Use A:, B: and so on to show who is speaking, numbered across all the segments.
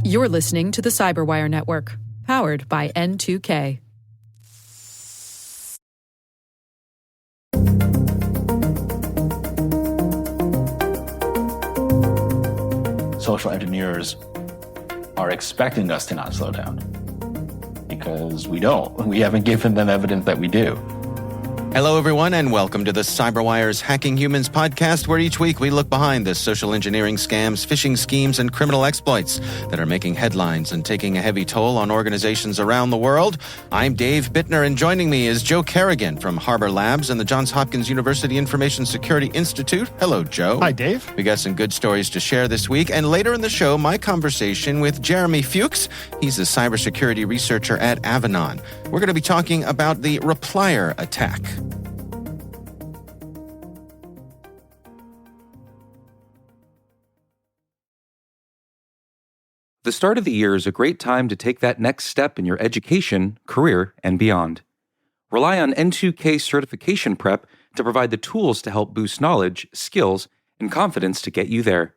A: You're listening to the Cyberwire Network, powered by N2K.
B: Social engineers are expecting us to not slow down because we don't. We haven't given them evidence that we do.
C: Hello, everyone, and welcome to the CyberWire's Hacking Humans podcast, where each week we look behind the social engineering scams, phishing schemes, and criminal exploits that are making headlines and taking a heavy toll on organizations around the world. I'm Dave Bittner, and joining me is Joe Kerrigan from Harbor Labs and the Johns Hopkins University Information Security Institute. Hello, Joe.
D: Hi, Dave.
C: We got some good stories to share this week, and later in the show, my conversation with Jeremy Fuchs. He's a cybersecurity researcher at Avanan. We're going to be talking about the Replier attack.
E: The start of the year is a great time to take that next step in your education, career, and beyond. Rely on N2K certification prep to provide the tools to help boost knowledge, skills, and confidence to get you there.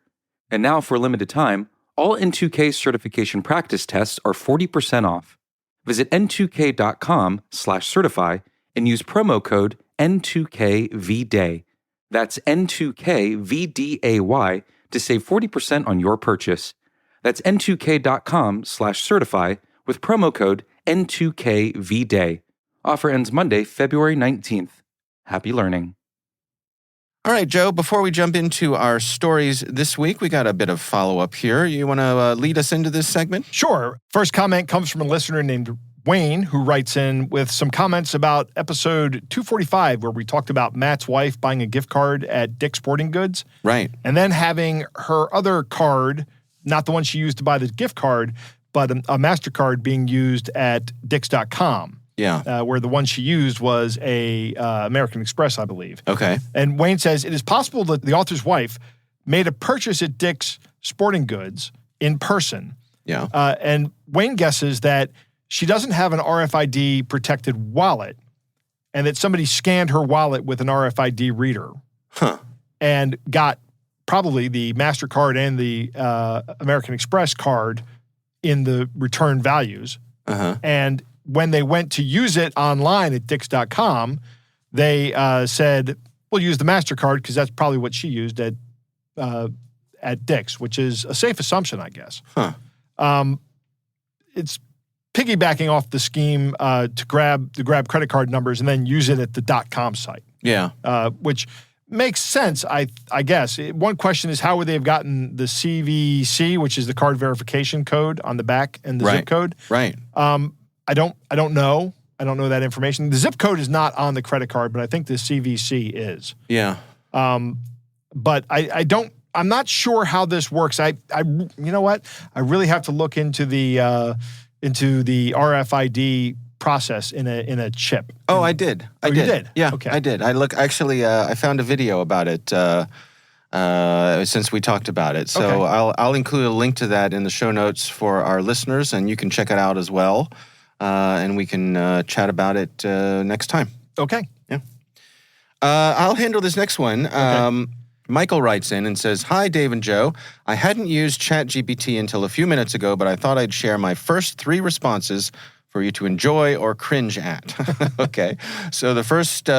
E: And now, for a limited time, all N2K certification practice tests are 40% off. Visit n2k.com/certify and use promo code N2KVDAY. That's N2KVDAY to save 40% on your purchase. That's n2k.com/certify with promo code N2KVDAY. Offer ends Monday, February 19th. Happy learning.
C: All right, Joe, before we jump into our stories this week, we got a bit of follow-up here. You want to lead us into this segment?
D: Sure. First comment comes from a listener named Wayne, who writes in with some comments about episode 245, where we talked about Matt's wife buying a gift card at Dick's Sporting Goods.
C: Right.
D: And then having her other card, not the one she used to buy the gift card, but a MasterCard being used at Dicks.com.
C: Yeah.
D: Where the one she used was a American Express, I believe.
C: Okay.
D: And Wayne says, it is possible that the author's wife made a purchase at Dick's Sporting Goods in person.
C: Yeah.
D: And Wayne guesses that she doesn't have an RFID protected wallet and that somebody scanned her wallet with an RFID reader.
C: Huh.
D: And got probably the MasterCard and the American Express card in the return values.
C: Uh-huh.
D: And when they went to use it online at Dicks.com, they said, we'll use the MasterCard because that's probably what she used at Dick's, which is a safe assumption, I guess.
C: Huh.
D: It's piggybacking off the scheme to grab credit card numbers and then use it at the .com site.
C: Yeah.
D: Which makes sense, I guess. One question is, how would they have gotten the CVC, which is the card verification code on the back, and the zip code?
C: Right.
D: I don't know. I don't know that information. The zip code is not on the credit card, but I think the CVC is.
C: Yeah.
D: But I'm not sure how this works. You know what? I really have to look into the RFID process in a chip.
C: Oh, I did. I did.
D: You did?
C: Yeah,
D: okay.
C: I did. I found a video about it since we talked about it. So okay. I'll include a link to that in the show notes for our listeners, and you can check it out as well. And we can chat about it next time.
D: Okay.
C: Yeah. I'll handle this next one. Okay. Michael writes in and says, "Hi, Dave and Joe. I hadn't used ChatGPT until a few minutes ago, but I thought I'd share my first 3 responses for you to enjoy or cringe at." Okay. So the first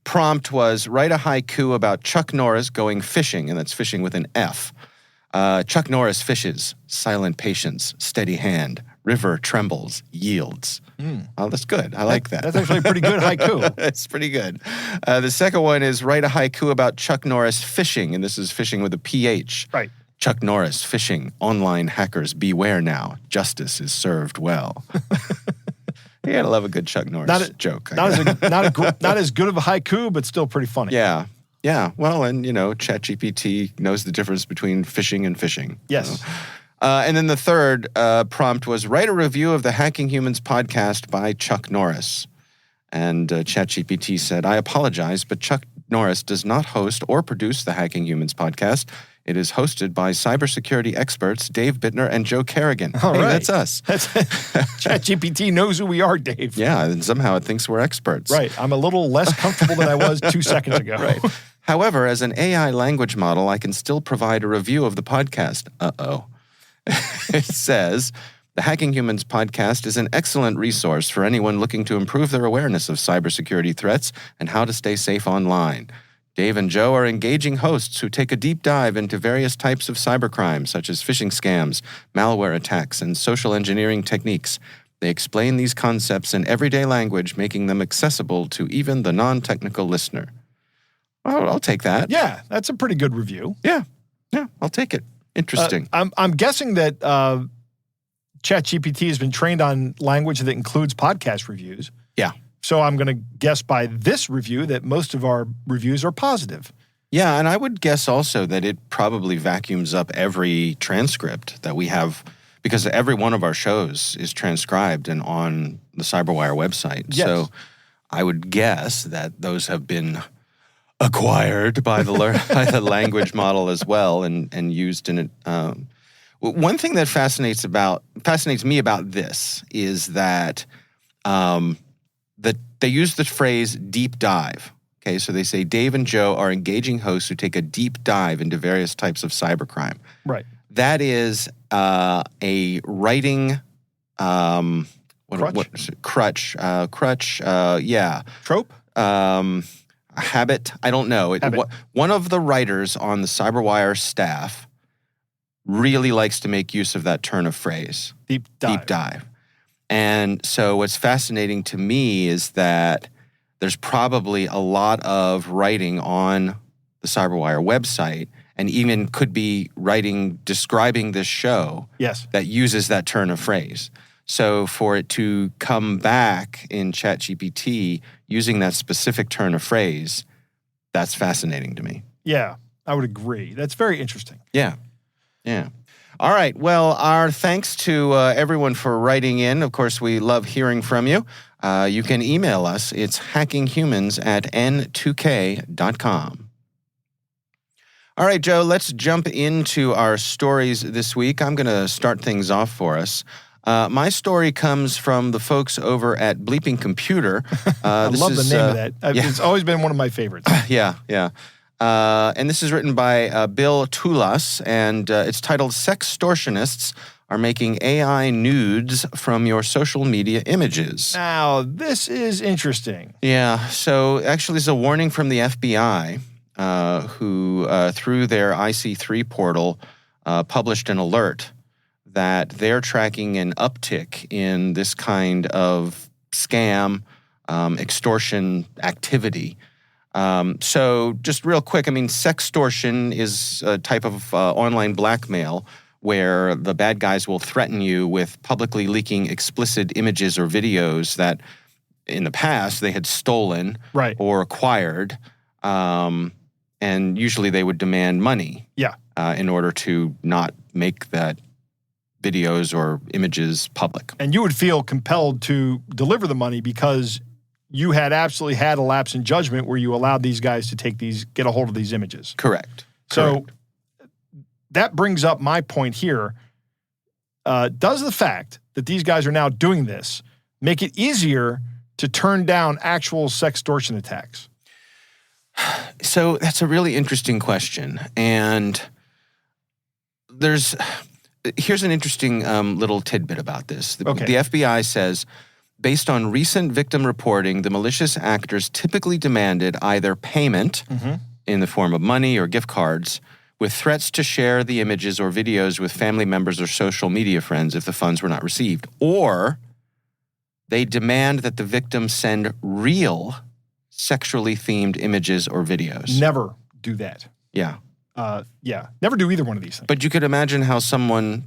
C: prompt was, write a haiku about Chuck Norris going fishing, and that's fishing with an F. Chuck Norris fishes, silent patience, steady hand, river trembles, yields. Oh, that's good. I like that.
D: That's actually a pretty good haiku.
C: It's pretty good. The second one is, write a haiku about Chuck Norris fishing, and this is fishing with a PH.
D: Right.
C: Chuck Norris fishing, online hackers beware now, justice is served well. You gotta love a good Chuck Norris joke.
D: Not as good of a haiku, but still pretty funny.
C: Yeah. Yeah. Well, and ChatGPT knows the difference between fishing and fishing.
D: Yes.
C: And then the third prompt was, write a review of the Hacking Humans podcast by Chuck Norris. And ChatGPT said, I apologize, but Chuck Norris does not host or produce the Hacking Humans podcast. It is hosted by cybersecurity experts Dave Bittner and Joe Kerrigan.
D: All right.
C: That's us.
D: ChatGPT knows who we are, Dave.
C: Yeah, and somehow it thinks we're experts.
D: Right. I'm a little less comfortable than I was 2 seconds ago.
C: Right. However, as an AI language model, I can still provide a review of the podcast. Uh-oh. It says, the Hacking Humans podcast is an excellent resource for anyone looking to improve their awareness of cybersecurity threats and how to stay safe online. Dave and Joe are engaging hosts who take a deep dive into various types of cybercrime, such as phishing scams, malware attacks, and social engineering techniques. They explain these concepts in everyday language, making them accessible to even the non-technical listener. Oh, I'll take that.
D: Yeah, that's a pretty good review.
C: Yeah, I'll take it. Interesting.
D: I'm guessing that ChatGPT has been trained on language that includes podcast reviews.
C: Yeah.
D: So I'm going to guess by this review that most of our reviews are positive.
C: Yeah, and I would guess also that it probably vacuums up every transcript that we have, because every one of our shows is transcribed and on the CyberWire website.
D: Yes.
C: So I would guess that those have been acquired by by the language model as well and used in it. One thing that fascinates me about this is that that they use the phrase deep dive. Okay, so they say Dave and Joe are engaging hosts who take a deep dive into various types of cybercrime.
D: Right.
C: That is a writing crutch. Yeah.
D: Trope?
C: Habit. I don't know.
D: Habit.
C: One of the writers on the CyberWire staff really likes to make use of that turn of phrase.
D: Deep dive.
C: Deep dive. And so what's fascinating to me is that there's probably a lot of writing on the CyberWire website, and even could be writing describing this show
D: Yes.
C: that uses that turn of phrase. So for it to come back in ChatGPT using that specific turn of phrase, that's fascinating to me.
D: Yeah, I would agree. That's very interesting.
C: Yeah. All right. Well, our thanks to everyone for writing in. Of course, we love hearing from you. You can email us. It's hackinghumans@n2k.com. All right, Joe, let's jump into our stories this week. I'm going to start things off for us. My story comes from the folks over at Bleeping Computer.
D: I love the name of that.
C: Yeah.
D: It's always been one of my favorites.
C: Yeah. And this is written by Bill Toulas, and it's titled Sextortionists Are Making AI Nudes from Your Social Media Images.
D: Now, this is interesting.
C: Yeah, so actually it's a warning from the FBI, who, through their IC3 portal, published an alert that they're tracking an uptick in this kind of scam, extortion activity. So just real quick, sextortion is a type of online blackmail where the bad guys will threaten you with publicly leaking explicit images or videos that in the past they had stolen or acquired, and usually they would demand money in order to not make that videos or images public.
D: And you would feel compelled to deliver the money because you had absolutely had a lapse in judgment where you allowed these guys to get a hold of these images.
C: Correct.
D: So that brings up my point here. Does the fact that these guys are now doing this make it easier to turn down actual sextortion attacks?
C: So that's a really interesting question. And here's an interesting little tidbit about this. The FBI says, based on recent victim reporting, the malicious actors typically demanded either payment in the form of money or gift cards, with threats to share the images or videos with family members or social media friends if the funds were not received. Or they demand that the victim send real sexually themed images or videos.
D: Never do that.
C: Yeah.
D: Never do either one of these things.
C: But you could imagine how someone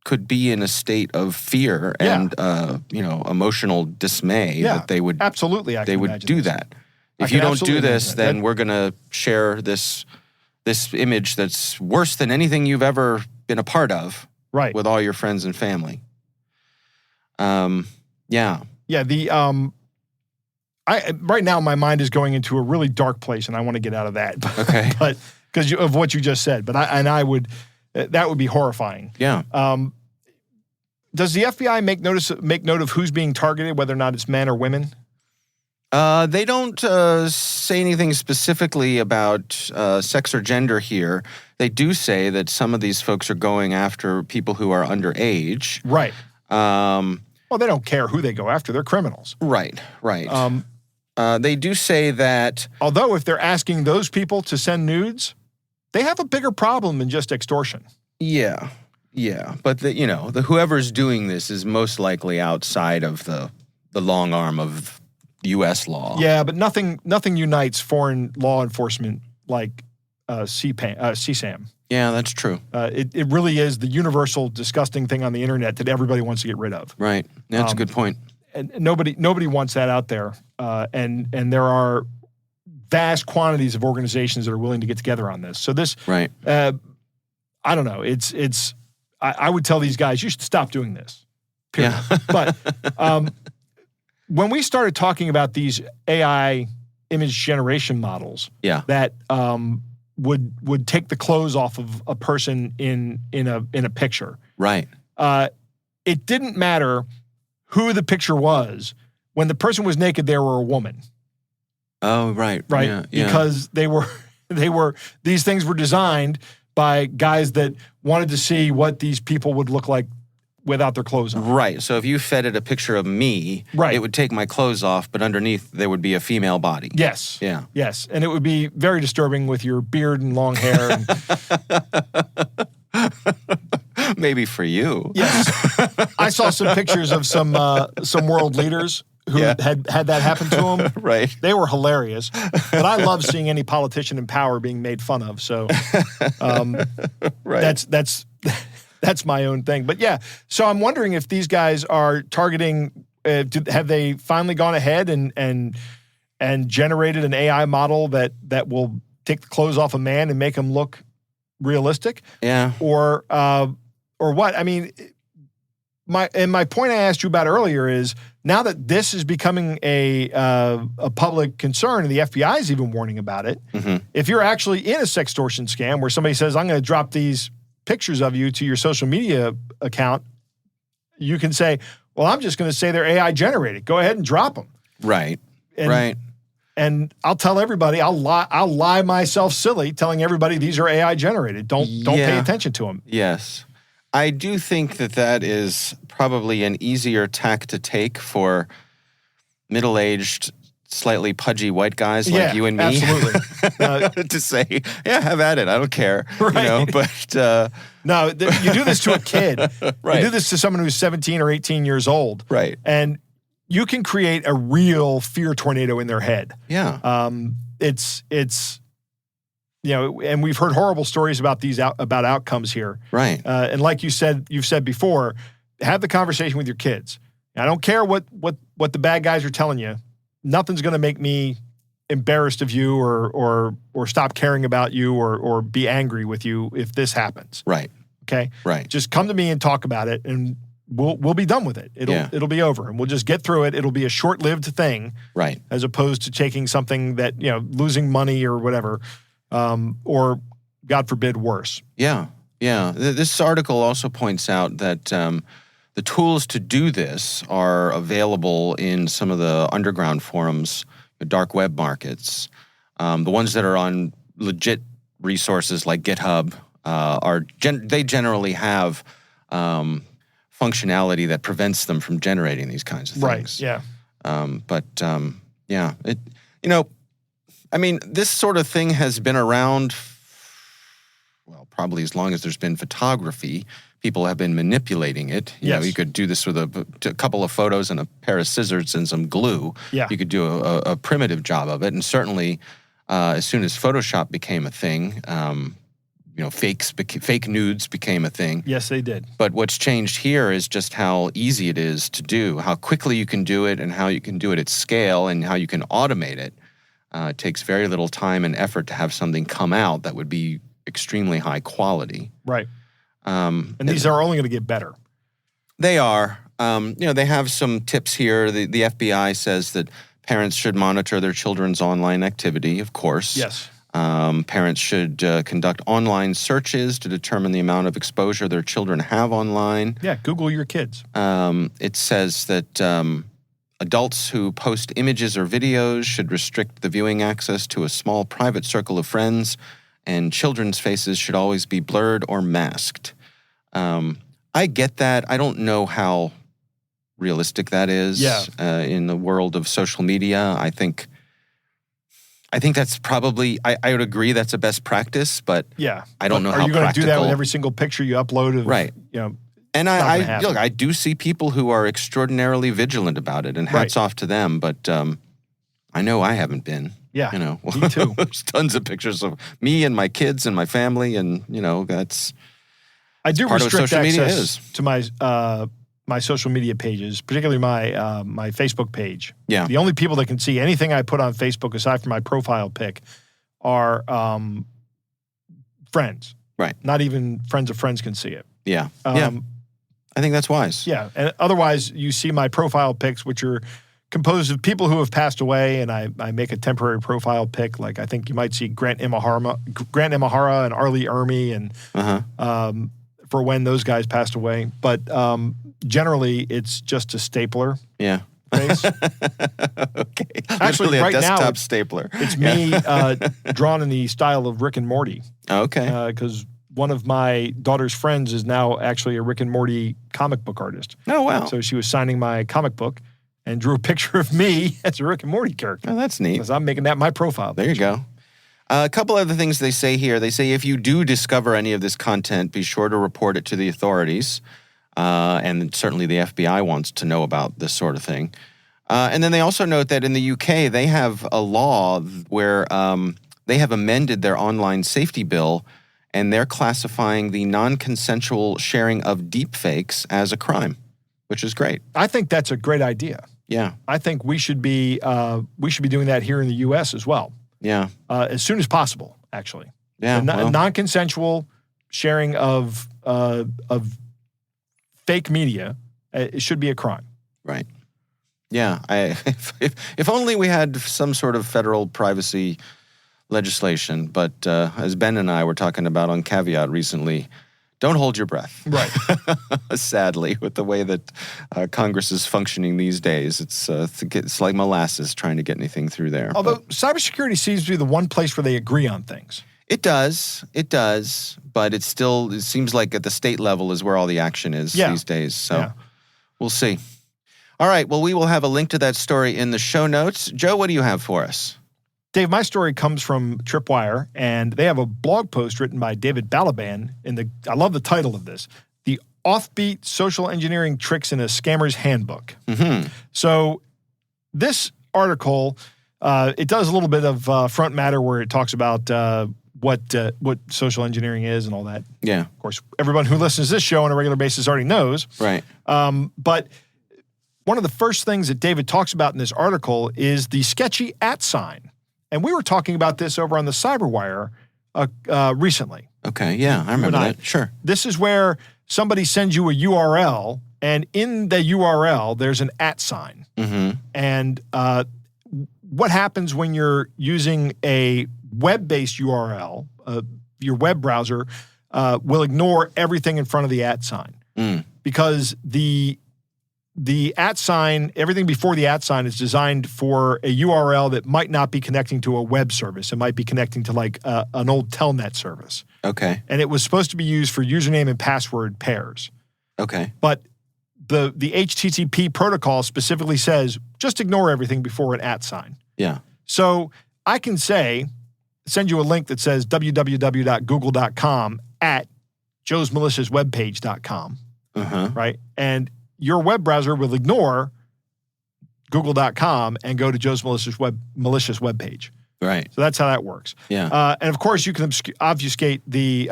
C: could be in a state of fear and emotional dismay that they would
D: absolutely
C: do that. If you don't do this, then we're going to share this image that's worse than anything you've ever been a part of, with all your friends and family. Right now my mind is going into a really dark place, and I want to get out of that. Okay,
D: but because of what you just said, that would be horrifying.
C: Yeah.
D: Does the FBI make note of who's being targeted, whether or not it's men or women?
C: They don't say anything specifically about sex or gender here. They do say that some of these folks are going after people who are underage.
D: Right. Well, they don't care who they go after. They're criminals.
C: Right. They do say that...
D: Although if they're asking those people to send nudes, they have a bigger problem than just extortion.
C: Yeah. But, whoever's doing this is most likely outside of the long arm of U.S. law.
D: Yeah, but nothing unites foreign law enforcement like CSAM.
C: Yeah, that's true.
D: It really is the universal disgusting thing on the internet that everybody wants to get rid of.
C: Right. That's a good point.
D: And nobody wants that out there. And there are vast quantities of organizations that are willing to get together on this. So this,
C: right.
D: I don't know. I would tell these guys, you should stop doing this. Period. Yeah. But when we started talking about these AI image generation models, that would take the clothes off of a person in a picture,
C: right?
D: It didn't matter who the picture was. When the person was naked, they were a woman.
C: Oh, right. Yeah.
D: Because these things were designed by guys that wanted to see what these people would look like without their clothes on.
C: Right. So if you fed it a picture of me, it would take my clothes off, but underneath there would be a female body.
D: Yes.
C: Yeah.
D: Yes. And it would be very disturbing with your beard and long hair.
C: Maybe for you.
D: Yes. I saw some pictures of some world leaders who had that happen to them.
C: Right.
D: They were hilarious. But I love seeing any politician in power being made fun of. So
C: right.
D: That's my own thing. But yeah, so I'm wondering if these guys are targeting, have they finally gone ahead and generated an AI model that will take the clothes off a man and make him look realistic?
C: Yeah.
D: Or what? I mean, my point I asked you about earlier is now that this is becoming a public concern and the FBI is even warning about it, if you're actually in a sextortion scam where somebody says, I'm going to drop these pictures of you to your social media account, you can say, well, I'm just going to say they're AI generated. Go ahead and drop them.
C: Right.
D: And I'll tell everybody, I'll lie myself silly telling everybody these are AI generated. Don't pay attention to them.
C: Yes. I do think that is probably an easier tack to take for middle-aged, slightly pudgy white guys like you and me.
D: Absolutely.
C: To say, have at it. I don't care.
D: Right.
C: But
D: no, you do this to a kid.
C: Right.
D: You do this to someone who's 17 or 18 years old.
C: Right.
D: And you can create a real fear tornado in their head.
C: Yeah.
D: It's and we've heard horrible stories about about outcomes here.
C: Right.
D: And like you've said before, have the conversation with your kids. I don't care what the bad guys are telling you. Nothing's going to make me embarrassed of you or stop caring about you or be angry with you if this happens.
C: Right.
D: Okay.
C: Right.
D: Just come to me and talk about it, and we'll be done with it. It'll be over, and we'll just get through it. It'll be a short-lived thing.
C: Right.
D: As opposed to taking something that losing money or whatever, or God forbid worse.
C: Yeah. Yeah. This article also points out that the tools to do this are available in some of the underground forums, the dark web markets. The ones that are on legit resources like GitHub they generally have functionality that prevents them from generating these kinds of things.
D: Right.
C: Yeah. I mean, this sort of thing has been around, well, probably as long as there's been photography. People have been manipulating it. You could do this with a couple of photos and a pair of scissors and some glue.
D: Yeah.
C: You could do a primitive job of it. And certainly, as soon as Photoshop became a thing, fake nudes became a thing.
D: Yes, they did.
C: But what's changed here is just how easy it is to do, how quickly you can do it, and how you can do it at scale, and how you can automate it. It takes very little time and effort to have something come out that would be extremely high quality.
D: Right. And these are only going to get better.
C: They are. They have some tips here. The FBI says that parents should monitor their children's online activity, of course.
D: Yes.
C: Parents should conduct online searches to determine the amount of exposure their children have online.
D: Yeah, Google your kids.
C: It says that Adults who post images or videos should restrict the viewing access to a small private circle of friends, and children's faces should always be blurred or masked. I get that. I don't know how realistic that is in the world of social media. I think that's probably, I would agree that's a best practice, but I don't know how practical.
D: Are you going to do that with every single picture you upload?
C: Right. And I do see people who are extraordinarily vigilant about it, and hats off to them, but I know I haven't been.
D: Yeah,
C: me too. There's tons of pictures of me and my kids and my family, and, that's
D: I do
C: part
D: restrict
C: of what social media
D: access
C: is.
D: to my social media pages, particularly my Facebook page.
C: Yeah.
D: The only people that can see anything I put on Facebook, aside from my profile pic, are friends.
C: Right.
D: Not even friends of friends can see it.
C: Yeah. I think that's wise.
D: Yeah. And otherwise, you see my profile pics, which are composed of people who have passed away, and I make a temporary profile pic. Like, I think you might see Grant Imahara and Arlie Ermy, and for when those guys passed away. But generally, it's just a stapler.
C: Yeah.
D: Face.
C: Okay.
D: Actually,
C: Literally
D: right
C: a desktop
D: now,
C: stapler.
D: it's me drawn in the style of Rick and Morty.
C: Okay.
D: Because one of my daughter's friends is now actually a Rick and Morty comic book artist.
C: Oh, wow.
D: So she was signing my comic book and drew a picture of me as a Rick and Morty character.
C: Oh, that's neat.
D: Because I'm making that my profile.
C: There you go. A couple other things they say here. They say if you do discover any of this content, be sure to report it to the authorities. And certainly the FBI wants to know about this sort of thing. And then they also note that in the UK, they have a law where they have amended their online safety bill, and they're classifying the non-consensual sharing of deepfakes as a crime, which is great.
D: I think that's a great idea.
C: Yeah.
D: I think we should be doing that here in the U.S. as well.
C: Yeah.
D: As soon as possible, actually.
C: Yeah.
D: Non-consensual sharing of fake media, it should be a crime.
C: Right. Yeah. If only we had some sort of federal privacy legislation, but as Ben and I were talking about on Caveat recently, don't hold your breath.
D: Right.
C: Sadly, with the way that Congress is functioning these days, it's like molasses trying to get anything through there.
D: Although cybersecurity seems to be the one place where they agree on things.
C: It does, but it seems like at the state level is where all the action is these days. So we'll see. All right, well, we will have a link to that story in the show notes. Joe, what do you have for us?
D: Dave, my story comes from Tripwire, and they have a blog post written by David Balaban. I love the title of this, The Offbeat Social Engineering Tricks in a Scammer's Handbook.
C: Mm-hmm.
D: So this article, it does a little bit of front matter where it talks about what social engineering is and all that.
C: Yeah.
D: Of course, everyone who listens to this show on a regular basis already knows.
C: Right.
D: But one of the first things that David talks about in this article is the sketchy @ sign. And we were talking about this over on the Cyberwire recently.
C: Okay, yeah, I remember that. Sure.
D: This is where somebody sends you a URL, and in the URL, there's an @ sign.
C: Mm-hmm.
D: And what happens when you're using a web-based URL, your web browser will ignore everything in front of the @ sign. Because the @ sign, everything before the @ sign is designed for a URL that might not be connecting to a web service. It might be connecting to like an old Telnet service.
C: Okay.
D: And it was supposed to be used for username and password pairs.
C: Okay.
D: But the HTTP protocol specifically says just ignore everything before an @ sign.
C: Yeah.
D: So I can send you a link that says www.google.com at joesmaliciouswebpage.com. Right? And your web browser will ignore google.com and go to Joe's malicious web page.
C: Right.
D: So that's how that works.
C: Yeah.
D: And of course, you can obfuscate the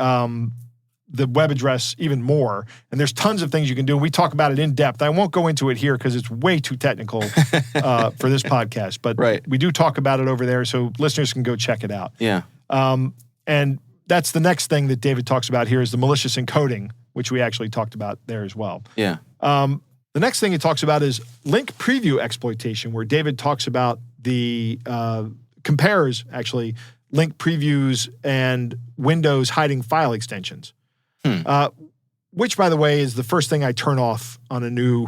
D: web address even more. And there's tons of things you can do. We talk about it in depth. I won't go into it here because it's way too technical for this podcast. But we do talk about it over there, so listeners can go check it out.
C: Yeah.
D: And that's the next thing that David talks about here is the malicious encoding, which we actually talked about there as well.
C: Yeah.
D: The next thing he talks about is link preview exploitation, where David talks about compares actually link previews and Windows hiding file extensions. which, by the way, is the first thing I turn off on a new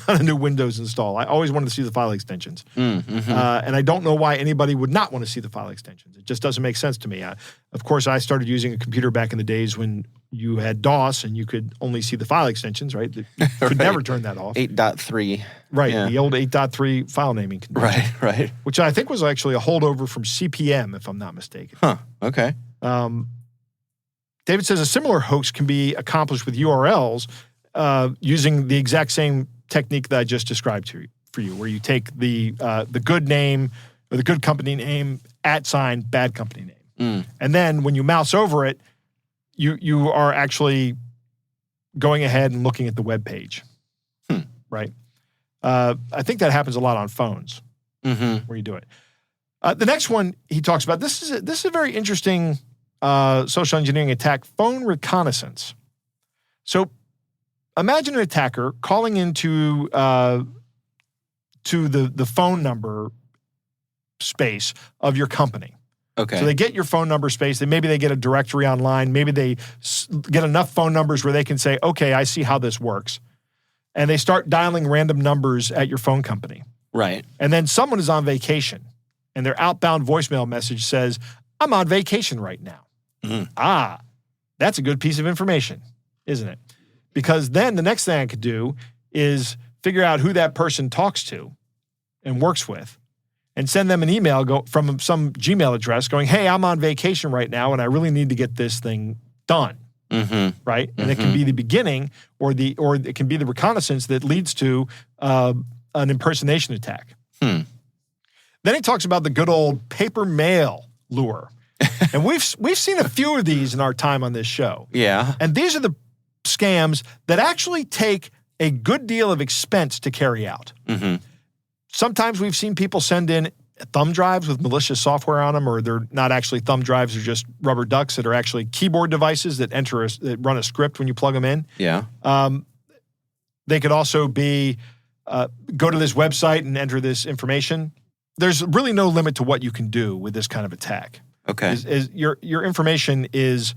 D: on a new Windows install. I always wanted to see the file extensions. And I don't know why anybody would not want to see the file extensions. It just doesn't make sense to me. Of course, I started using a computer back in the days when you had DOS and you could only see the file extensions, right? You could never turn that off.
C: 8.3.
D: Right,
C: Yeah.
D: the old 8.3 file naming convention.
C: Right.
D: Which I think was actually a holdover from CPM, if I'm not mistaken.
C: Huh. Okay.
D: David says a similar hoax can be accomplished with URLs using the exact same technique that I just described for you, where you take the good name or the good company name, @ bad company name. And then when you mouse over it, you are actually going ahead and looking at the web page, right? I think that happens a lot on phones where you do it. The next one he talks about, this is a very interesting social engineering attack, phone reconnaissance. So imagine an attacker calling into to the phone number space of your company.
C: Okay.
D: So they get your phone number space. Maybe they get a directory online. Maybe they get enough phone numbers where they can say, okay, I see how this works. And they start dialing random numbers at your phone company.
C: Right.
D: And then someone is on vacation and their outbound voicemail message says, I'm on vacation right now. That's a good piece of information, isn't it? Because then the next thing I could do is figure out who that person talks to and works with and send them an email from some Gmail address going, hey, I'm on vacation right now and I really need to get this thing done. Right? And it can be the beginning or it can be the reconnaissance that leads to an impersonation attack. Then he talks about the good old paper mail lure. And we've seen a few of these in our time on this show.
C: Yeah.
D: And these are the scams that actually take a good deal of expense to carry out. Sometimes we've seen people send in thumb drives with malicious software on them, or they're not actually thumb drives, they're just rubber ducks that are actually keyboard devices that run a script when you plug them in.
C: Yeah.
D: They could also be go to this website and enter this information. There's really no limit to what you can do with this kind of attack.
C: Okay.
D: Your information is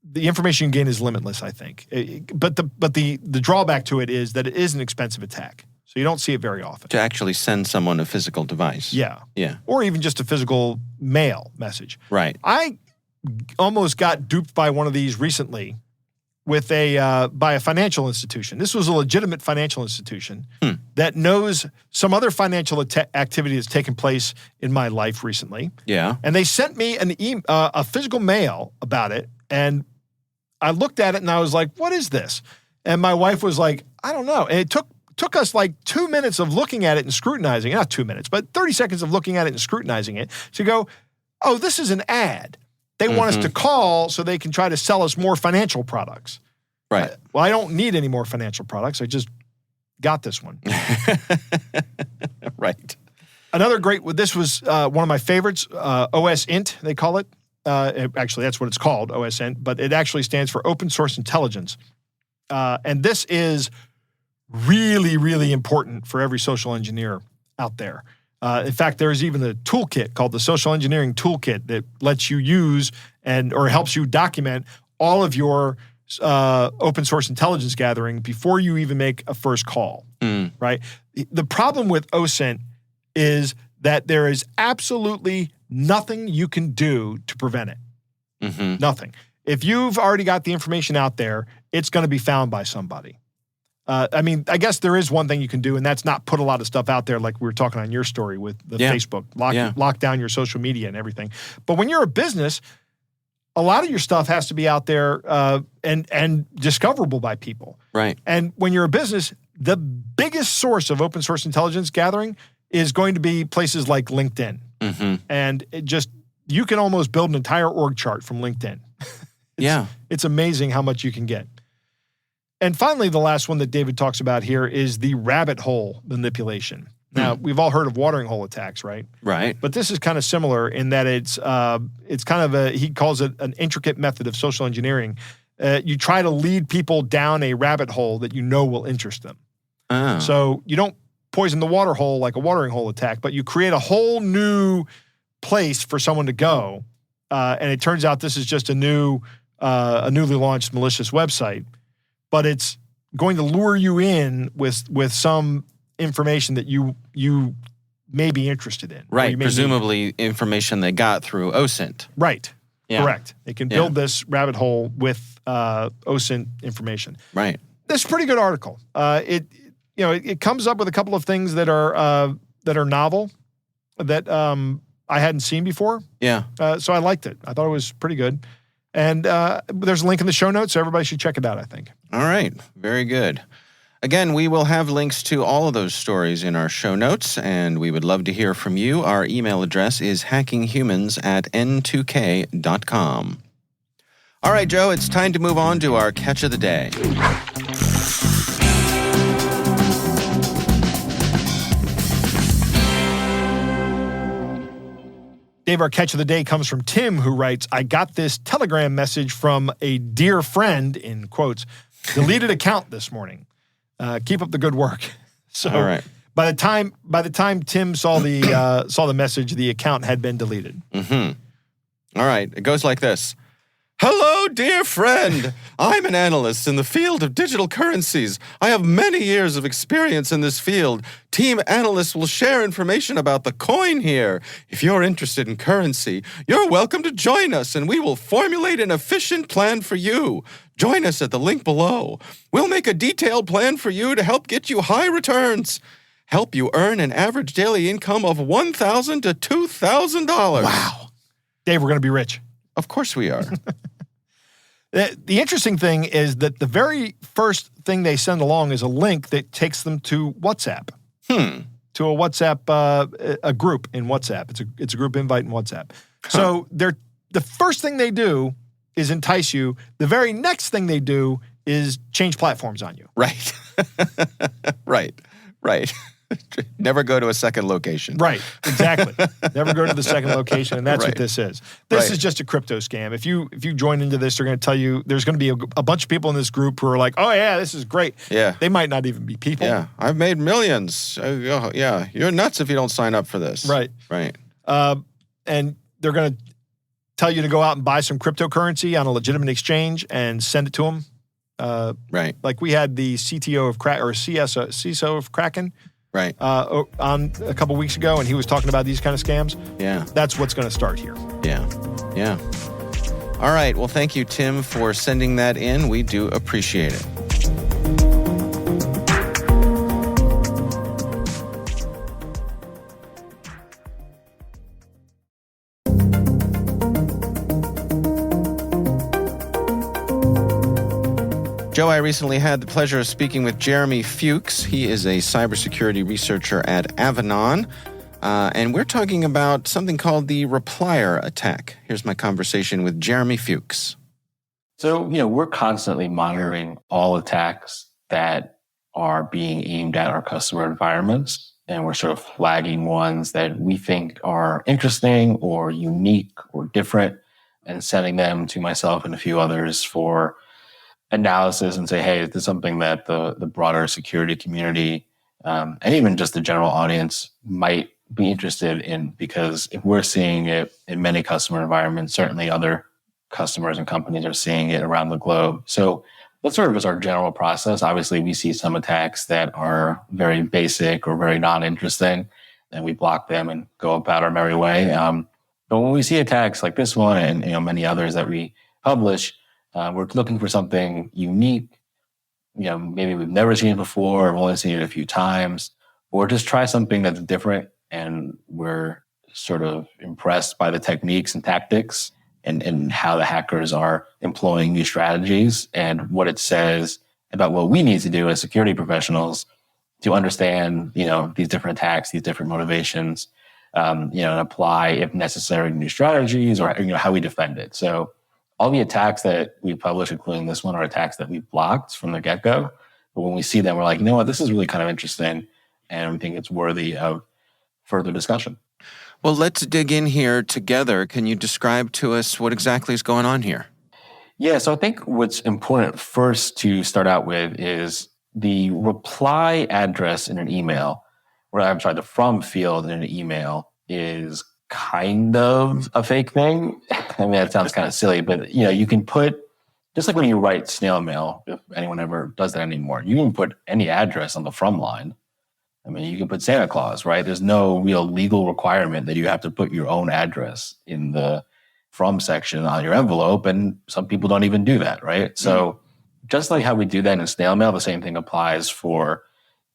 D: the information you gain is limitless, I think. But the drawback to it is that it is an expensive attack. So you don't see it very often.
C: To actually send someone a physical device.
D: Yeah.
C: Yeah.
D: Or even just a physical mail message.
C: Right.
D: I almost got duped by one of these recently with by a financial institution. This was a legitimate financial institution that knows some other financial activity that's taken place in my life recently.
C: Yeah.
D: And they sent me a physical mail about it, and I looked at it and I was like, what is this? And my wife was like, I don't know. And it took us like 2 minutes of looking at it and scrutinizing it. Not 2 minutes, but 30 seconds of looking at it and scrutinizing it to go, oh, this is an ad. They want us to call so they can try to sell us more financial products.
C: Right.
D: Well, I don't need any more financial products. I just got this one.
C: Right.
D: Another great, this was one of my favorites, OSINT, they call it. Actually, that's what it's called, OSINT, but it actually stands for Open Source Intelligence. And this is really, really important for every social engineer out there. In fact, there's even a toolkit called the Social Engineering Toolkit that lets you use or helps you document all of your open source intelligence gathering before you even make a first call, right? The problem with OSINT is that there is absolutely nothing you can do to prevent it. Nothing. If you've already got the information out there, it's going to be found by somebody. I mean, I guess there is one thing you can do, and that's not put a lot of stuff out there like we were talking on your story with the Facebook. Lock down your social media and everything. But when you're a business, a lot of your stuff has to be out there and discoverable by people.
C: Right.
D: And when you're a business, the biggest source of open source intelligence gathering is going to be places like LinkedIn. And you can almost build an entire org chart from LinkedIn. It's amazing how much you can get. And finally, the last one that David talks about here is the rabbit hole manipulation. Now, we've all heard of watering hole attacks, right?
C: Right.
D: But this is kind of similar in that it's kind of he calls it an intricate method of social engineering. You try to lead people down a rabbit hole that you know will interest them. So you don't poison the water hole like a watering hole attack, but you create a whole new place for someone to go. And it turns out this is just a newly launched malicious website. but it's going to lure you in with some information that you may be interested in.
C: Right, presumably information they got through OSINT.
D: Right,
C: Yeah.
D: correct. They can build this rabbit hole with OSINT information.
C: Right.
D: This is a pretty good article. It comes up with a couple of things that are novel that I hadn't seen before.
C: Yeah.
D: So I liked it. I thought it was pretty good. And there's a link in the show notes, so everybody should check it out, I think.
C: All right. Very good. Again, we will have links to all of those stories in our show notes, and we would love to hear from you. Our email address is hackinghumans@n2k.com. All right, Joe, it's time to move on to our catch of the day.
D: Dave, our catch of the day comes from Tim, who writes, I got this Telegram message from a dear friend, in quotes, deleted account this morning. Keep up the good work. So
C: all right.
D: by the time Tim saw the message, the account had been deleted.
C: Mm-hmm. All right. It goes like this. Hello, dear friend. I'm an analyst in the field of digital currencies. I have many years of experience in this field. Team analysts will share information about the coin here. If you're interested in currency, you're welcome to join us, and we will formulate an efficient plan for you. Join us at the link below. We'll make a detailed plan for you to help get you high returns. Help you earn an average daily income of $1,000 to $2,000.
D: Wow. Dave, we're going to be rich.
C: Of course we are.
D: The interesting thing is that the very first thing they send along is a link that takes them to WhatsApp. To a WhatsApp, a group in WhatsApp. It's a group invite in WhatsApp. So the first thing they do is entice you. The very next thing they do is change platforms on you.
C: Right. Right. Never go to a second location.
D: Right, exactly. Never go to the second location, and that's
C: Right.
D: what this is. This is just a crypto scam. If you join into this, they're going to tell you there's going to be a bunch of people in this group who are like, oh yeah, this is great.
C: Yeah.
D: They might not even be people.
C: Yeah. I've made millions. Yeah. You're nuts if you don't sign up for this.
D: Right.
C: Right.
D: And they're going to tell you to go out and buy some cryptocurrency on a legitimate exchange and send it to them.
C: Right.
D: Like we had the CTO of CISO of Kraken.
C: Right.
D: On a couple weeks ago, and he was talking about these kind of scams.
C: Yeah.
D: That's what's going to start here.
C: Yeah. All right. Well, thank you, Tim, for sending that in. We do appreciate it. Joe, I recently had the pleasure of speaking with Jeremy Fuchs. He is a cybersecurity researcher at Avanon, and we're talking about something called the Replier attack. Here's my conversation with Jeremy Fuchs.
B: So, we're constantly monitoring all attacks that are being aimed at our customer environments, and we're sort of flagging ones that we think are interesting or unique or different and sending them to myself and a few others for analysis and say, hey, is this something that the broader security community and even just the general audience might be interested in? Because if we're seeing it in many customer environments, certainly other customers and companies are seeing it around the globe. So that sort of is our general process. Obviously, we see some attacks that are very basic or very non-interesting, and we block them and go about our merry way. But when we see attacks like this one and many others that we publish, we're looking for something unique. Maybe we've never seen it before, I've only seen it a few times, or just try something that's different and we're sort of impressed by the techniques and tactics and how the hackers are employing new strategies and what it says about what we need to do as security professionals to understand, these different attacks, these different motivations, and apply, if necessary, new strategies or, how we defend it. So all the attacks that we publish, including this one, are attacks that we've blocked from the get-go. But when we see them, we're like, you know what, this is really kind of interesting, and we think it's worthy of further discussion.
C: Well, let's dig in here together. Can you describe to us what exactly is going on here?
B: Yeah, so I think what's important first to start out with is the reply address in an email, the from field in an email is kind of a fake thing. I mean, that sounds kind of silly, but you can put just like when you write snail mail, if anyone ever does that anymore, you can put any address on the from line. I mean, you can put Santa Claus, right? There's no real legal requirement that you have to put your own address in the from section on your envelope. And some people don't even do that, right? So just like how we do that in snail mail, the same thing applies for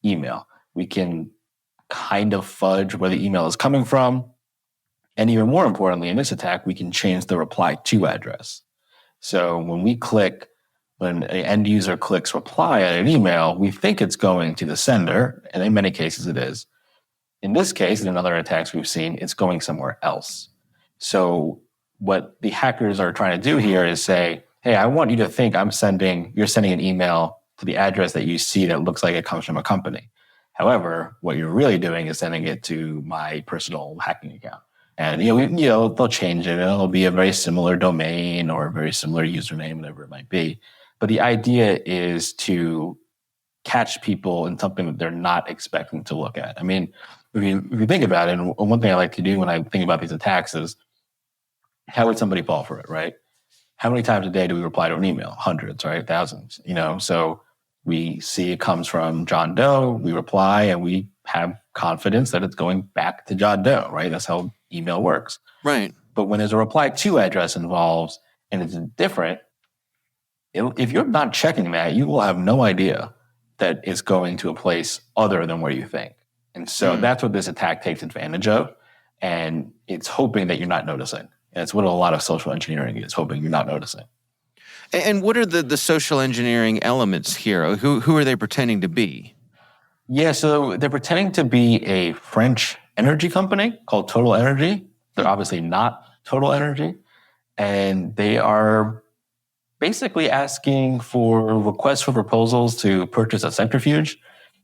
B: email. We can kind of fudge where the email is coming from. And even more importantly, in this attack, we can change the reply to address. So when an end user clicks reply at an email, we think it's going to the sender, and in many cases it is. In this case, and in other attacks we've seen, it's going somewhere else. So what the hackers are trying to do here is say, hey, I want you to think you're sending an email to the address that you see that looks like it comes from a company. However, what you're really doing is sending it to my personal hacking account. And they'll change it. It'll be a very similar domain or a very similar username, whatever it might be. But the idea is to catch people in something that they're not expecting to look at. I mean, if you think about it, and one thing I like to do when I think about these attacks is, how would somebody fall for it, right? How many times a day do we reply to an email? Hundreds, right? Thousands, So we see it comes from John Doe, we reply, and we have confidence that it's going back to John Doe, right? That's how email works.
C: Right.
B: But when there's a reply to address involved and it's different, if you're not checking that, you will have no idea that it's going to a place other than where you think. And so that's what this attack takes advantage of. And it's hoping that you're not noticing. And it's what a lot of social engineering is, hoping you're not noticing.
C: And what are the social engineering elements here? Who are they pretending to be?
B: Yeah, so they're pretending to be a French energy company called Total Energy. They're obviously not Total Energy. And they are basically asking for requests for proposals to purchase a centrifuge.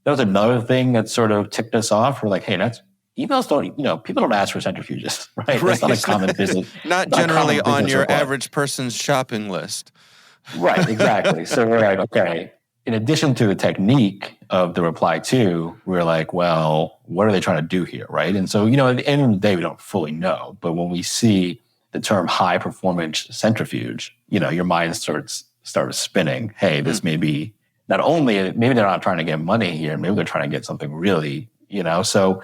B: That was another thing that sort of ticked us off. We're like, hey, emails don't, people don't ask for centrifuges, right? That's not a common business.
C: Not generally on your average person's shopping list.
B: Right, exactly. So we're like, okay, in addition to the technique of the reply to, we're like, well, what are they trying to do here, right? And so, at the end of the day, we don't fully know. But when we see the term high performance centrifuge, your mind starts spinning. Hey, this may be not only, maybe they're not trying to get money here, maybe they're trying to get something really, so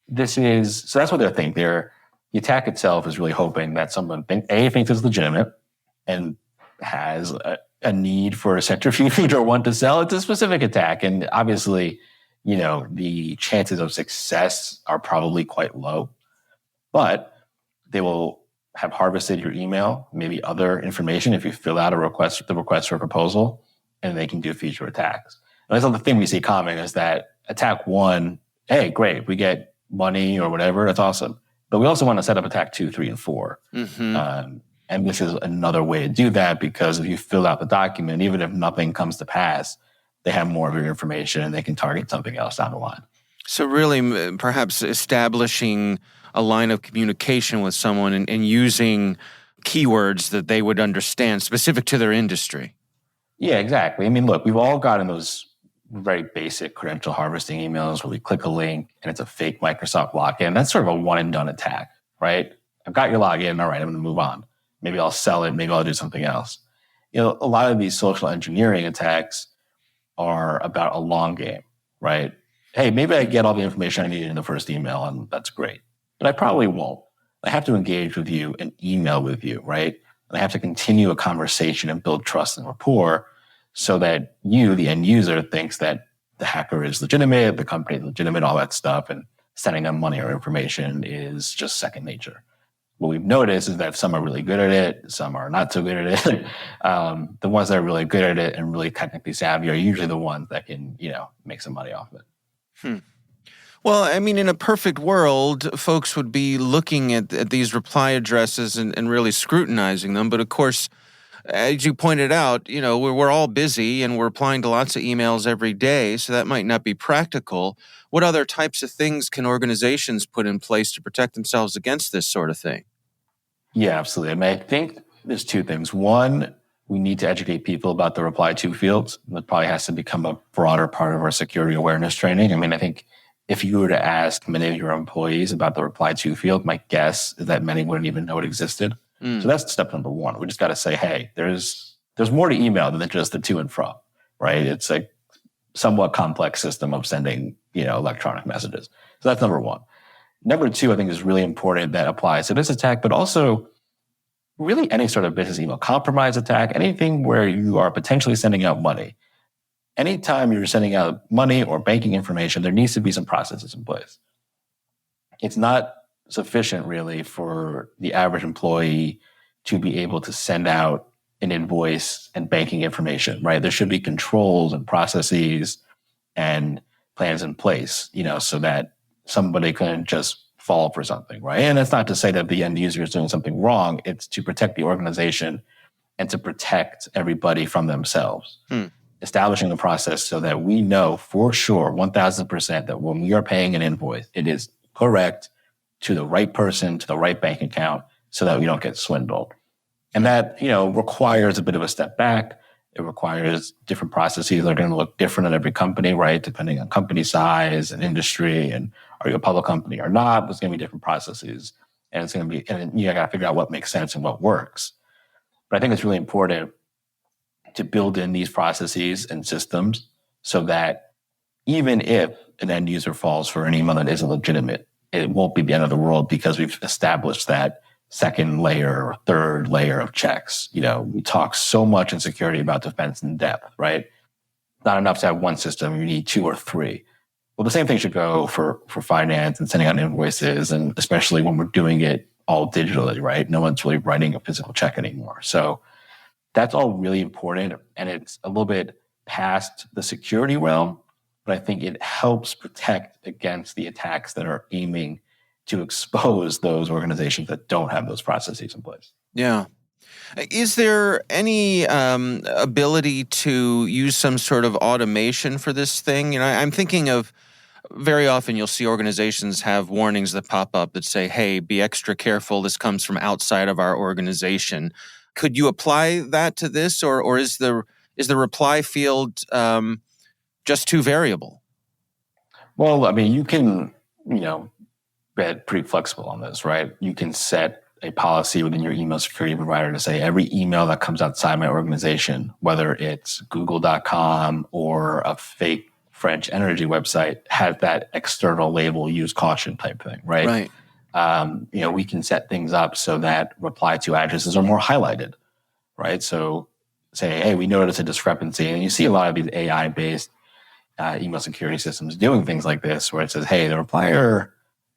B: that's what they're thinking. The attack itself is really hoping that someone thinks it's legitimate and has a need for a centrifuge or want to sell. It's a specific attack. And obviously, the chances of success are probably quite low, but they will have harvested your email, maybe other information if you fill out the request for a proposal, and they can do future attacks. And that's the thing we see common is that attack 1, hey, great, we get money or whatever, that's awesome. But we also want to set up attack 2, 3, and 4. And this is another way to do that, because if you fill out the document, even if nothing comes to pass, they have more of your information and they can target something else down the line.
C: So really, perhaps establishing a line of communication with someone and using keywords that they would understand specific to their industry.
B: Yeah, exactly. I mean, look, we've all gotten those very basic credential harvesting emails where we click a link and it's a fake Microsoft login. That's sort of a one and done attack, right? I've got your login. All right, I'm going to move on. Maybe I'll sell it. Maybe I'll do something else. A lot of these social engineering attacks are about a long game, right? Hey, maybe I get all the information I need in the first email and that's great, but I probably won't. I have to engage with you and email with you, right? And I have to continue a conversation and build trust and rapport so that you, the end user, thinks that the hacker is legitimate, the company is legitimate, all that stuff, and sending them money or information is just second nature. What we've noticed is that some are really good at it, some are not so good at it. The ones that are really good at it and really technically savvy are usually the ones that can, make some money off of it.
C: Well, I mean, in a perfect world, folks would be looking at these reply addresses and really scrutinizing them. But of course, as you pointed out, we're all busy and we're replying to lots of emails every day, so that might not be practical. What other types of things can organizations put in place to protect themselves against this sort of thing? Yeah,
B: absolutely. I mean, I think there's two things. One, we need to educate people about the reply to fields. That probably has to become a broader part of our security awareness training. I mean, I think if you were to ask many of your employees about the reply to field, my guess is that many wouldn't even know it existed. So that's step number one. We just got to say, hey, there's there's more to email than just the to and from, right? It's a somewhat complex system of sending, electronic messages. So that's number one. Number two, I think is really important that applies to this attack, but also really any sort of business email compromise attack, anything where you are potentially sending out money. Anytime you're sending out money or banking information, there needs to be some processes in place. It's not sufficient really for the average employee to be able to send out an invoice and banking information, right? There should be controls and processes and plans in place, so that somebody couldn't just fall for something, right? And it's not to say that the end user is doing something wrong. It's to protect the organization and to protect everybody from themselves. Establishing the process so that we know for sure, 1000%, that when we are paying an invoice, it is correct to the right person, to the right bank account, so that we don't get swindled. And that, requires a bit of a step back. It requires different processes that are going to look different at every company, right? Depending on company size and industry, and are you a public company or not? There's going to be different processes, and it's going to be, and you got to figure out what makes sense and what works. But I think it's really important to build in these processes and systems so that even if an end user falls for an email that isn't legitimate, it won't be the end of the world because we've established that second layer or third layer of checks. We talk so much in security about defense in depth, right? Not enough to have one system. You need two or three. Well, the same thing should go for finance and sending out invoices, and especially when we're doing it all digitally, right? No one's really writing a physical check anymore. So that's all really important, and it's a little bit past the security realm, but I think it helps protect against the attacks that are aiming to expose those organizations that don't have those processes in place.
C: Yeah. Is there any ability to use some sort of automation for this thing? I'm thinking of very often you'll see organizations have warnings that pop up that say, hey, be extra careful. This comes from outside of our organization. Could you apply that to this, or is the reply field just too variable?
B: Well, I mean, you can, be pretty flexible on this, right? You can set a policy within your email security provider to say every email that comes outside my organization, whether it's google.com or a fake French energy website, has that external label, use caution type thing, right? Right. We can set things up so that reply to addresses are more highlighted, right? So say, hey, we notice a discrepancy. And you see a lot of these AI-based email security systems doing things like this, where it says, hey, the replier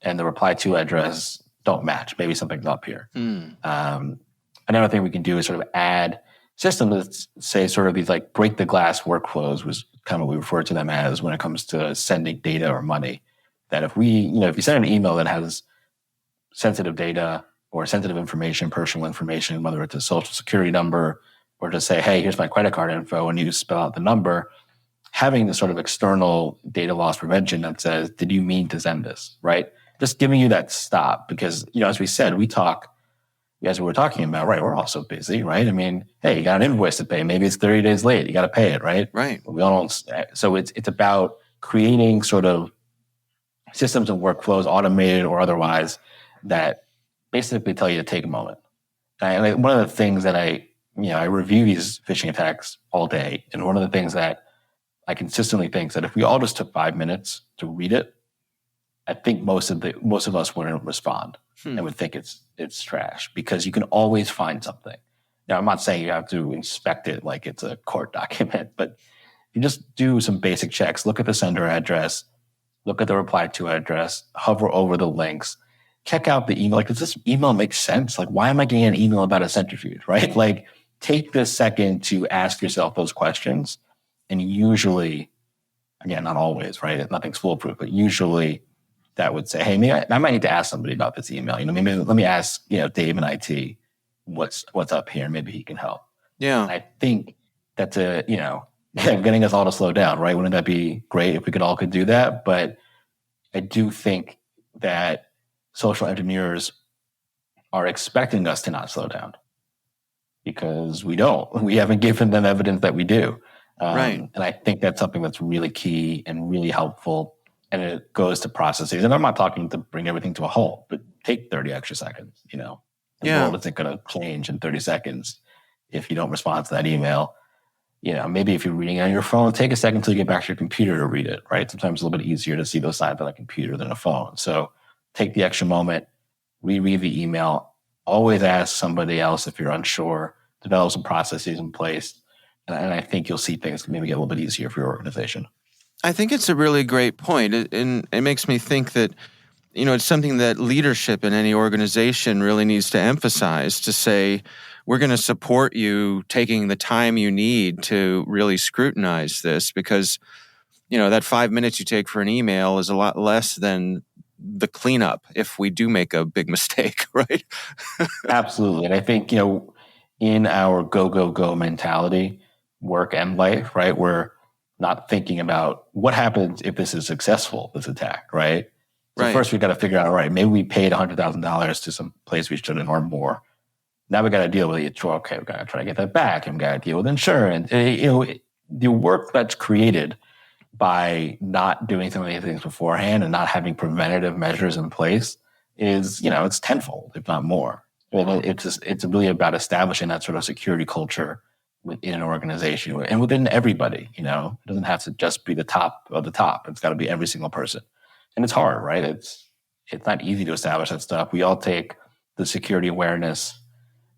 B: and the reply to address don't match. Maybe something's up here. Another thing we can do is sort of add systems that say sort of these like break the glass workflows, was kind of what we refer to them as when it comes to sending data or money. That if you send an email that has sensitive data or sensitive information, personal information, whether it's a social security number or just say, hey, here's my credit card info, and you spell out the number, having this sort of external data loss prevention that says, did you mean to send this, right? Just giving you that stop, because, as we said, as we were talking about, right, we're all so busy, right? I mean, hey, you got an invoice to pay. Maybe it's 30 days late. You got to pay it, right?
C: Right.
B: We all don't. So it's about creating sort of systems and workflows, automated or otherwise, that basically tell you to take a moment. And one of the things that I review these phishing attacks all day, and one of the things that I consistently think that if we all just took 5 minutes to read it, I think most of us wouldn't respond and would think it's trash, because you can always find something. Now, I'm not saying you have to inspect it like it's a court document, but you just do some basic checks. Look at the sender address, look at the reply to address, hover over the links, check out the email. Like, does this email make sense? Like, why am I getting an email about a centrifuge, right? Like, take this second to ask yourself those questions. And usually, again, not always, right? Nothing's foolproof, but usually that would say, hey, maybe I might need to ask somebody about this email. Maybe let me ask, Dave in IT, what's up here. Maybe he can help.
C: Yeah.
B: And I think that's getting us all to slow down, right? Wouldn't that be great if we could do that? But I do think that social engineers are expecting us to not slow down, because we don't. We haven't given them evidence that we do.
C: Right.
B: And I think that's something that's really key and really helpful. And it goes to processes. And I'm not talking to bring everything to a halt, but take 30 extra seconds. The world isn't going to change in 30 seconds. if you don't respond to that email. Maybe if you're reading it on your phone, take a second until you get back to your computer to read it, right? Sometimes it's a little bit easier to see those signs on a computer than a phone. So take the extra moment, reread the email, always ask somebody else if you're unsure, develop some processes in place. And I think you'll see things maybe get a little bit easier for your organization.
C: I think it's a really great point. And it makes me think that, it's something that leadership in any organization really needs to emphasize, to say, we're going to support you taking the time you need to really scrutinize this, because, that 5 minutes you take for an email is a lot less than the cleanup if we do make a big mistake, right?
B: Absolutely. And I think, in our go mentality, work and life, right, we're not thinking about what happens if this is successful, this attack, right? So first we got to figure out, all right, maybe we paid $100,000 to some place we shouldn't or more. Now we got to deal with it. Okay, we got to try to get that back, and we got to deal with insurance. The work that's created by not doing some of these things beforehand and not having preventative measures in place is, it's tenfold, if not more. It's really about establishing that sort of security culture within an organization and within everybody. It doesn't have to just be the top of the top. It's got to be every single person. And it's hard, right? It's not easy to establish that stuff. We all take the security awareness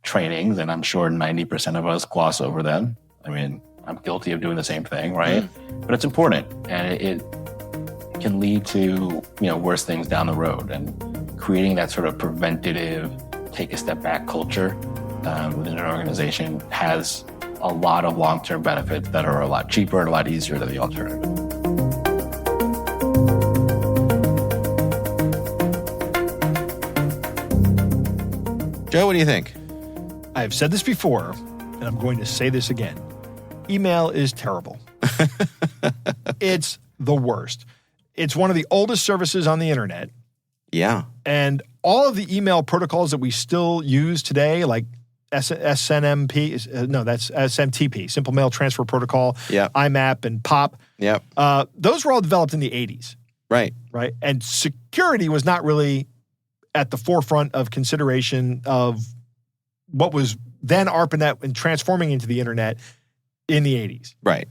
B: trainings, and I'm sure 90% of us gloss over them. I mean, I'm guilty of doing the same thing, right? But it's important, and it can lead to, worse things down the road. And creating that sort of preventative, take a step back culture within an organization has a lot of long-term benefits that are a lot cheaper and a lot easier than the alternative.
C: Joe, what do you think?
D: I've said this before, and I'm going to say this again. Email is terrible. It's the worst. It's one of the oldest services on the internet.
C: Yeah.
D: And all of the email protocols that we still use today, like SNMP, that's SMTP, Simple Mail Transfer Protocol, IMAP, and POP.
C: Yep.
D: Those were all developed in the 80s.
C: Right.
D: Right. And security was not really at the forefront of consideration of what was then ARPANET and transforming into the internet in the 80s.
C: Right.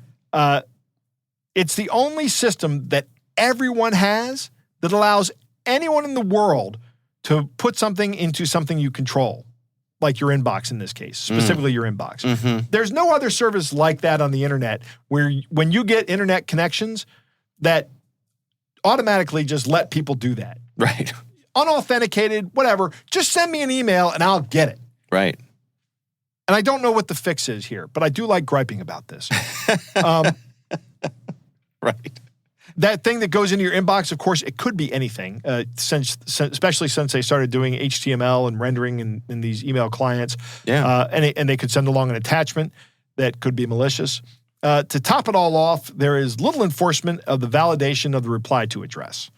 D: It's the only system that everyone has that allows anyone in the world to put something into something you control, like your inbox in this case, specifically your inbox.
C: Mm-hmm.
D: There's no other service like that on the internet where when you get internet connections that automatically just let people do that.
C: Right.
D: Unauthenticated, whatever. Just send me an email and I'll get it.
C: Right.
D: And I don't know what the fix is here, but I do like griping about this.
C: Right.
D: That thing that goes into your inbox, of course, it could be anything, especially since they started doing HTML and rendering in these email clients.
C: Yeah.
D: And they could send along an attachment that could be malicious. To top it all off, there is little enforcement of the validation of the reply to address,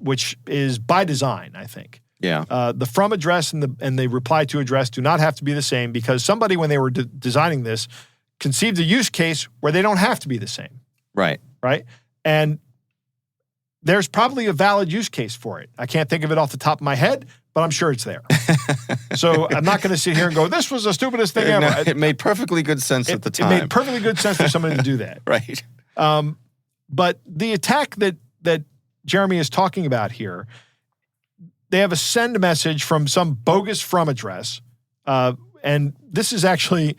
D: which is by design, I think.
C: Yeah.
D: The from address and the reply to address do not have to be the same because somebody, when they were designing this, conceived a use case where they don't have to be the same.
C: Right.
D: Right? And there's probably a valid use case for it. I can't think of it off the top of my head, but I'm sure it's there. So I'm not going to sit here and go, this was the stupidest thing ever.
C: No, it made perfectly good sense at the time.
D: It made perfectly good sense for somebody to do that.
C: Right.
D: But the attack that Jeremy is talking about here, they have a send message from some bogus from address. And this is actually,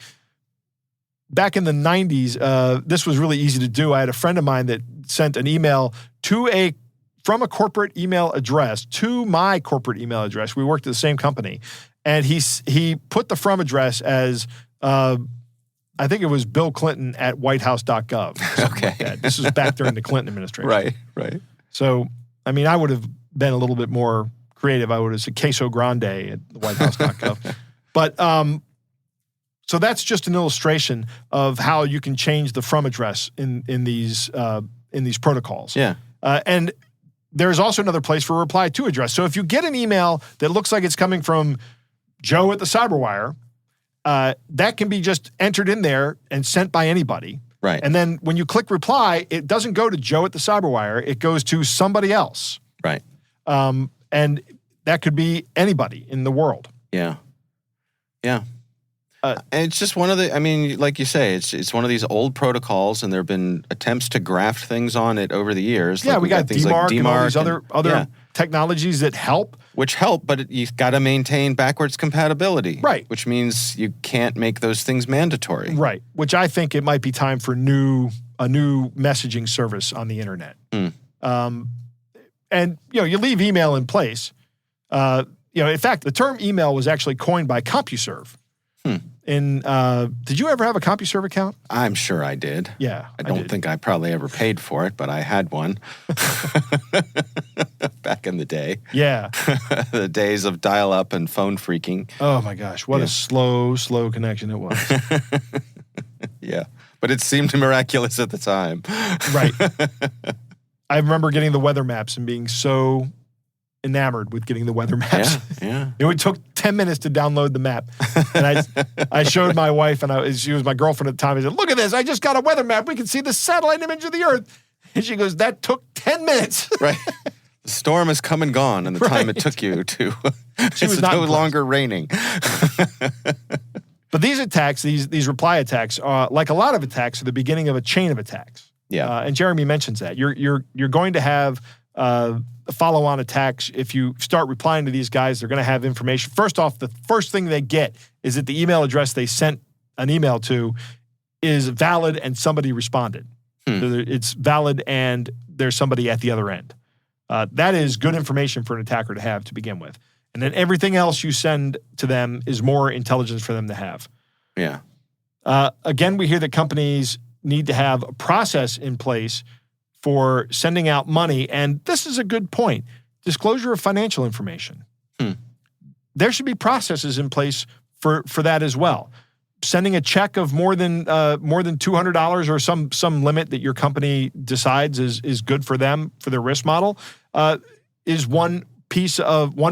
D: back in the 90s, this was really easy to do. I had a friend of mine that sent an email from a corporate email address to my corporate email address. We worked at the same company. And he put the from address as, I think it was Bill Clinton at whitehouse.gov. Okay. Like that. This was back during the Clinton administration.
C: Right.
D: So, I mean, I would have been a little bit more creative. I would have said Queso Grande at whitehouse.gov. But, so that's just an illustration of how you can change the from address in these protocols.
C: Yeah.
D: And there's also another place for reply to address. So if you get an email that looks like it's coming from Joe at the Cyberwire, that can be just entered in there and sent by anybody.
C: Right.
D: And then when you click reply, it doesn't go to Joe at the Cyberwire. It goes to somebody else.
C: Right.
D: And that could be anybody in the world.
C: Yeah. Yeah. And it's just one of the, I mean, like you say, it's one of these old protocols, and there have been attempts to graft things on it over the years.
D: Yeah,
C: like
D: we got
C: things
D: DMARC
C: like
D: and all these other
C: yeah,
D: technologies that help.
C: which help, but you've got to maintain backwards compatibility.
D: Right.
C: Which means you can't make those things mandatory.
D: Right. Which I think it might be time for a new messaging service on the internet. And, you leave email in place. In fact, the term email was actually coined by CompuServe. Did you ever have a CompuServe account?
C: I'm sure I did.
D: Yeah.
C: I don't think I probably ever paid for it, but I had one back in the day.
D: Yeah.
C: The days of dial-up and phone freaking.
D: Oh my gosh, what a slow connection it was.
C: Yeah, but it seemed miraculous at the time.
D: Right. I remember getting the weather maps and being so enamored with getting the weather maps.
C: Yeah.
D: It took 10 minutes to download the map. And I showed my wife, and she was my girlfriend at the time. I said, look at this. I just got a weather map. We can see the satellite image of the Earth. And she goes, that took 10 minutes.
C: Right. The storm has come and gone, and the time it took you to, it's no longer raining.
D: But these attacks, these reply attacks, like a lot of attacks, are the beginning of a chain of attacks.
C: Yeah.
D: And Jeremy mentions that. You're going to have follow-on attacks. If you start replying to these guys, they're going to have information. First off, the first thing they get is that the email address they sent an email to is valid and somebody responded. So it's valid and there's somebody at the other end. That is good information for an attacker to have to begin with. And then everything else you send to them is more intelligence for them to have.
C: Yeah.
D: Again, we hear that companies need to have a process in place for sending out money. And this is a good point. Disclosure of financial information. There should be processes in place for that as well. Sending a check of more than $200 or some limit that your company decides is good for them for their risk model is one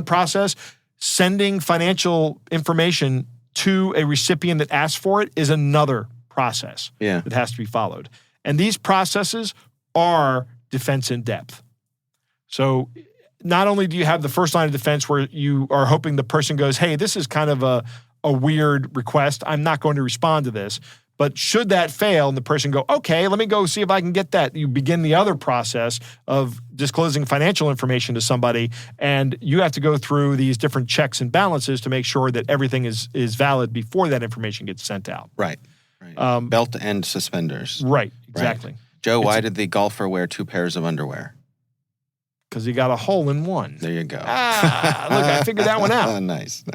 D: process. Sending financial information to a recipient that asks for it is another process that has to be followed. And these processes are defense in depth. So not only do you have the first line of defense where you are hoping the person goes, hey, this is kind of a weird request. I'm not going to respond to this. But should that fail and the person go, okay, let me go see if I can get that. You begin the other process of disclosing financial information to somebody, and you have to go through these different checks and balances to make sure that everything is valid before that information gets sent out.
C: Right. Belt and suspenders.
D: Right, exactly.
C: Right. Joe, why did the golfer wear 2 pairs of underwear?
D: Because he got a hole in one.
C: There you go.
D: Look, I figured that one out.
C: Nice.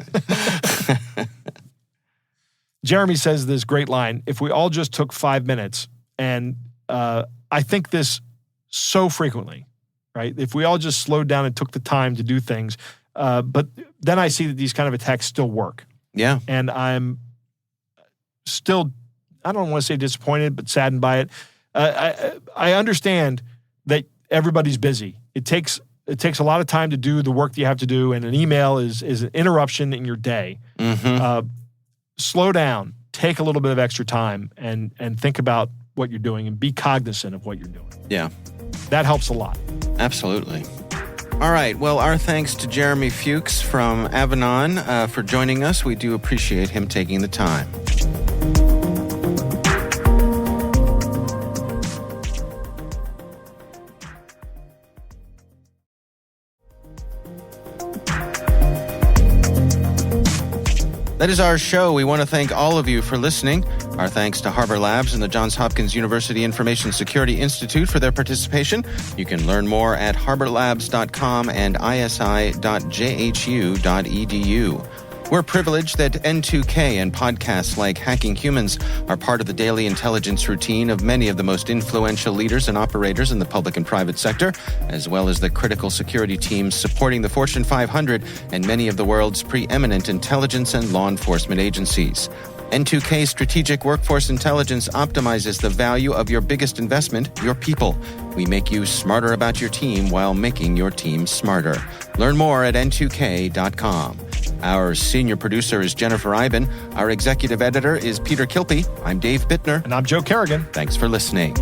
D: Jeremy says this great line, if we all just took 5 minutes, and I think this so frequently, right? If we all just slowed down and took the time to do things, but then I see that these kind of attacks still work.
C: Yeah.
D: And I'm still, I don't want to say disappointed, but saddened by it. I understand that everybody's busy. It takes a lot of time to do the work that you have to do, and an email is an interruption in your day. Slow down, take a little bit of extra time, and think about what you're doing and be cognizant of what you're doing.
C: Yeah.
D: That helps a lot.
C: Absolutely. All right. Well, our thanks to Jeremy Fuchs from Avanon for joining us. We do appreciate him taking the time. That is our show. We want to thank all of you for listening. Our thanks to Harbor Labs and the Johns Hopkins University Information Security Institute for their participation. You can learn more at harborlabs.com and isi.jhu.edu. We're privileged that N2K and podcasts like Hacking Humans are part of the daily intelligence routine of many of the most influential leaders and operators in the public and private sector, as well as the critical security teams supporting the Fortune 500 and many of the world's preeminent intelligence and law enforcement agencies. N2K Strategic Workforce Intelligence optimizes the value of your biggest investment, your people. We make you smarter about your team while making your team smarter. Learn more at n2k.com. Our senior producer is Jennifer Iben. Our executive editor is Peter Kilpie. I'm Dave Bittner.
D: And I'm Joe Kerrigan.
C: Thanks for listening.